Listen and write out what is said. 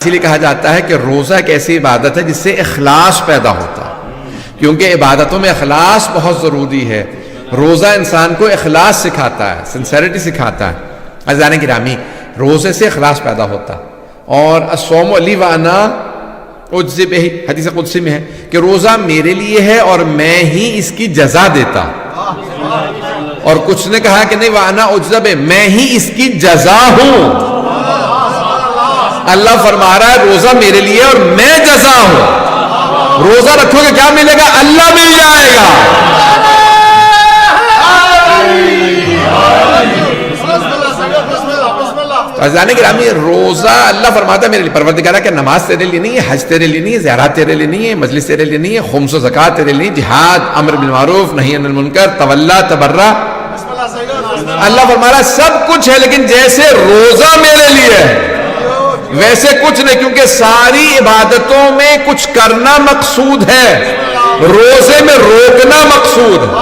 اسی لیے کہا جاتا ہے کہ روزہ ایک ایسی عبادت ہے جس سے اخلاص پیدا ہوتا ہے، کیونکہ عبادتوں میں اخلاص بہت ضروری ہے۔ روزہ انسان کو اخلاص سکھاتا ہے، سنسیریٹی سکھاتا ہے۔ عزیزان گرامی، روزے سے اخلاص پیدا ہوتا ہے۔ اور الصوم لی وانا اجزی بہ، حدیث قدسی میں ہے کہ روزہ میرے لیے ہے اور میں ہی اس کی جزا دیتا۔ اور کچھ نے کہا کہ نہیں، وانا اجزی بہ، میں ہی اس کی جزا ہوں۔ اللہ فرما رہا ہے روزہ میرے لیے اور میں جزا ہوں۔ روزہ رکھو گے کیا ملے گا؟ اللہ مل جائے گا۔ عزیزان گرامی، روزہ اللہ فرماتا ہے میرے لیے، پروردگارہ کہ نماز تیرے لیے نہیں ہے، حج تیرے لیے نہیں ہے، زیارات تیرے لیے نہیں ہے، مجلس تیرے لیے نہیں ہے، خمس و زکوٰۃ تیرے لیے نہیں، جہاد، امر بالمعروف نہی عن المنکر، تولا تبرہ، اللہ فرما رہا ہے سب کچھ ہے، لیکن جیسے روزہ میرے لیے ہے ویسے کچھ نہیں، کیونکہ ساری عبادتوں میں کچھ کرنا مقصود ہے، روزے میں روکنا مقصود ہے۔